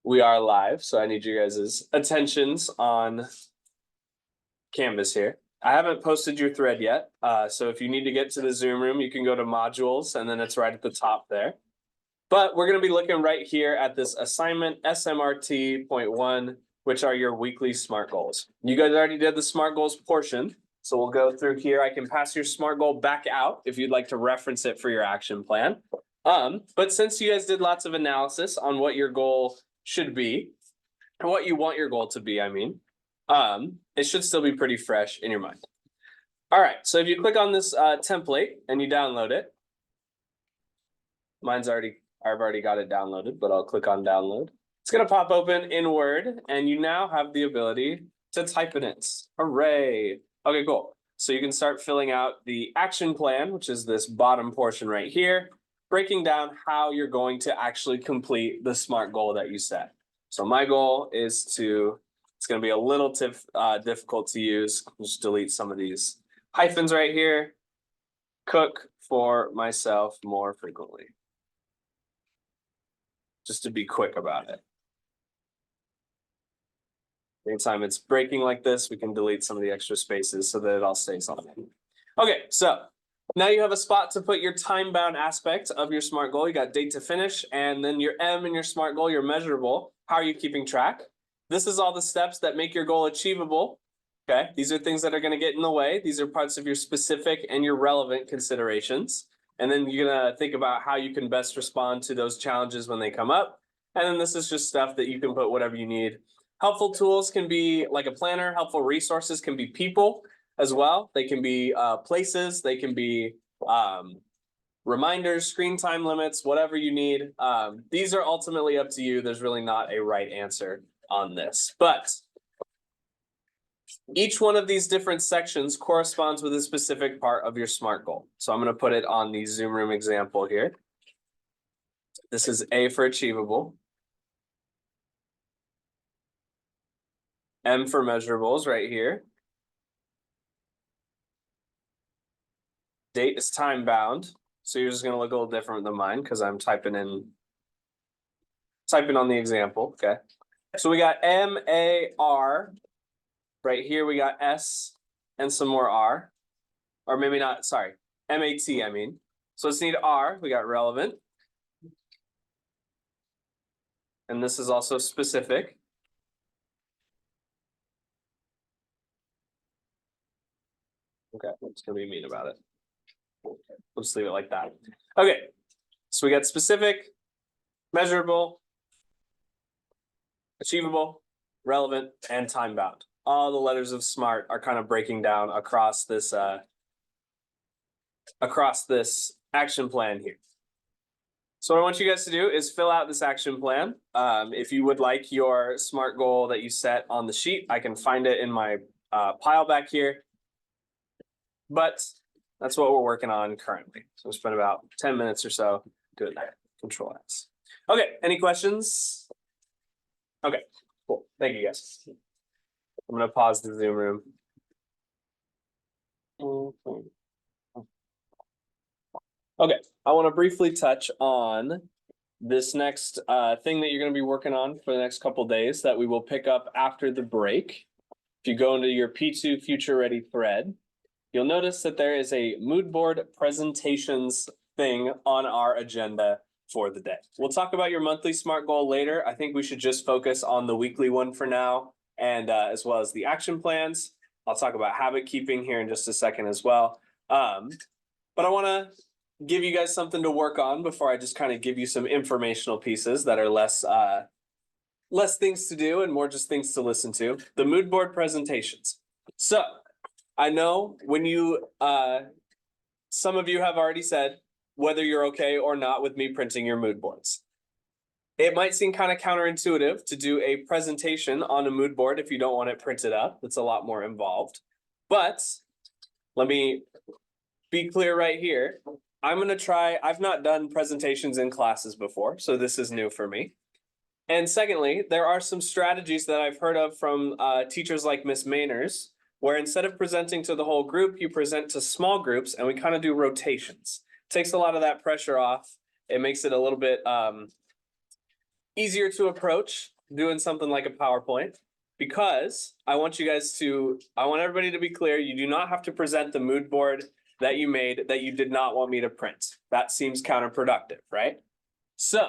we are live, so I need you guys' attentions on Canvas here. I haven't posted your thread yet, so if you need to get to the Zoom room, you can go to modules, and then it's right at the top there. But we're going to be looking right here at this assignment SMRT.1, which are your weekly SMART goals. You guys already did the SMART goals portion, so we'll go through here. I can pass your SMART goal back out if you'd like to reference it for your action plan. But since you guys did lots of analysis on what your goal should be, or what you want your goal to be, I mean, it should still be pretty fresh in your mind. All right, so if you click on this template and you download it, I've already got it downloaded, but I'll click on download. It's gonna pop open in Word, and you now have the ability to type in it. Hooray! Okay, cool. So you can start filling out the action plan, which is this bottom portion right here, breaking down how you're going to actually complete the SMART goal that you set. So my goal is it's gonna be a little difficult to use. Just delete some of these hyphens right here. Cook for myself more frequently. Just to be quick about it. Anytime it's breaking like this, we can delete some of the extra spaces so that it all stays on. Okay, so now you have a spot to put your time-bound aspect of your SMART goal. You got date to finish, and then your M in your SMART goal, your measurable. How are you keeping track? This is all the steps that make your goal achievable. Okay, these are things that are going to get in the way. These are parts of your specific and your relevant considerations. And then you're going to think about how you can best respond to those challenges when they come up. And then this is just stuff that you can put whatever you need. Helpful tools can be like a planner. Helpful resources can be people as well. They can be places. They can be reminders, screen time limits, whatever you need. These are ultimately up to you. There's really not a right answer on this. But each one of these different sections corresponds with a specific part of your SMART goal. So I'm going to put it on the Zoom room example here. This is A for achievable. M for measurables right here. Date is time bound. So you're just going to look a little different than mine because I'm typing on the example. Okay. So we got M-A-R. Right here, we got S and some more R, or maybe not, sorry, M-A-T, I mean. So let's need R, we got relevant. And this is also specific. Okay, I'm just gonna be mean about it. We'll just leave it like that. Okay, so we got specific, measurable, achievable, relevant, and time bound. All the letters of SMART are kind of breaking down across this action plan here. So what I want you guys to do is fill out this action plan. If you would like your SMART goal that you set on the sheet, I can find it in my pile back here. But that's what we're working on currently. So we spent about 10 minutes or so doing that. Control S. Okay, any questions? Okay, cool. Thank you guys. I'm going to pause the Zoom room. Okay, I want to briefly touch on this next thing that you're going to be working on for the next couple days that we will pick up after the break. If you go into your P2 Future Ready thread, you'll notice that there is a mood board presentations thing on our agenda for the day. We'll talk about your monthly SMART goal later. I think we should just focus on the weekly one for now. And as well as the action plans. I'll talk about habit keeping here in just a second as well. But I want to give you guys something to work on before I just kind of give you some informational pieces that are less things to do and more just things to listen to. The mood board presentations. So I know when you, some of you have already said whether you're okay or not with me printing your mood boards. It might seem kind of counterintuitive to do a presentation on a mood board if you don't want it printed up. It's a lot more involved. But let me be clear right here. I'm going to try, I've not done presentations in classes before, so this is new for me. And secondly, there are some strategies that I've heard of from teachers like Miss Mainers, where instead of presenting to the whole group, you present to small groups and we kind of do rotations. It takes a lot of that pressure off. It makes it a little bit easier to approach. doing something like a PowerPoint because I want everybody to be clear. You do not have to present the mood board that you made that you did not want me to print. That seems counterproductive, right? So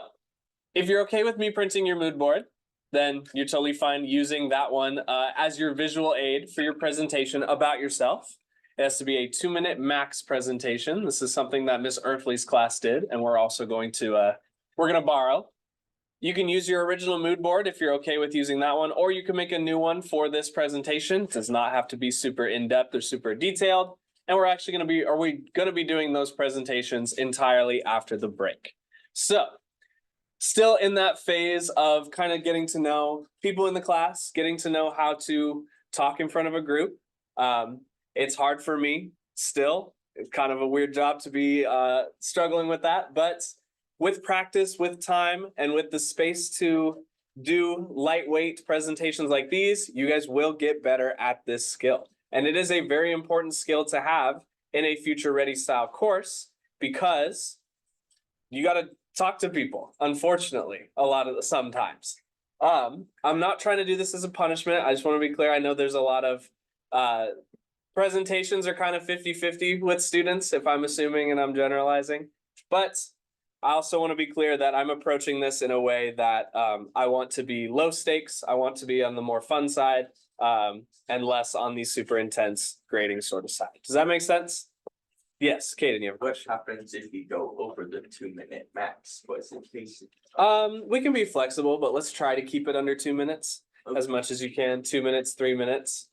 if you're okay with me printing your mood board, then you're totally fine using that one as your visual aid for your presentation about yourself. It has to be a 2-minute max presentation. This is something that Miss Earthley's class did, and we're also going to borrow. You can use your original mood board if you're okay with using that one, or you can make a new one for this presentation. It does not have to be super in-depth or super detailed. And we're actually going to be doing those presentations entirely after the break. So still in that phase of kind of getting to know people in the class, getting to know how to talk in front of a group. It's hard for me still. It's kind of a weird job to be struggling with that, but with practice, with time, and with the space to do lightweight presentations like these, you guys will get better at this skill. And it is a very important skill to have in a future ready style course because you got to talk to people, unfortunately, sometimes. I'm not trying to do this as a punishment. I just want to be clear. I know there's a lot of presentations are kind of 50-50 with students, if I'm assuming and I'm generalizing. But I also want to be clear that I'm approaching this in a way that I want to be low stakes. I want to be on the more fun side and less on the super intense grading sort of side. Does that make sense? Yes, Kaden, you have a question. What happens if you go over the 2-minute max? What's the case? We can be flexible, but let's try to keep it under 2 minutes as much as you can. 2 minutes, 3 minutes.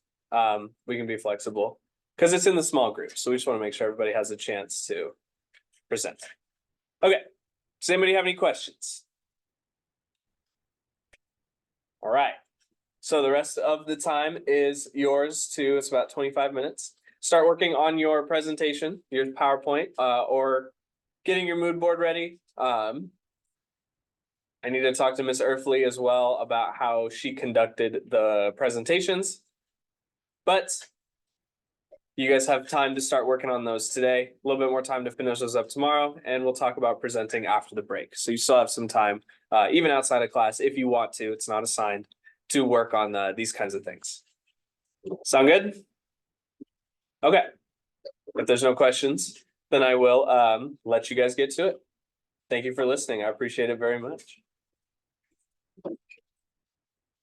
We can be flexible because it's in the small group. So we just want to make sure everybody has a chance to present. Okay. Does anybody have any questions? All right. So the rest of the time is yours too. It's about 25 minutes. Start working on your presentation, your PowerPoint, or getting your mood board ready. I need to talk to Miss Earthley as well about how she conducted the presentations. But you guys have time to start working on those today, a little bit more time to finish those up tomorrow, and we'll talk about presenting after the break. So you still have some time, even outside of class, if you want to, it's not assigned, to work on these kinds of things. Sound good? Okay. If there's no questions, then I will let you guys get to it. Thank you for listening. I appreciate it very much.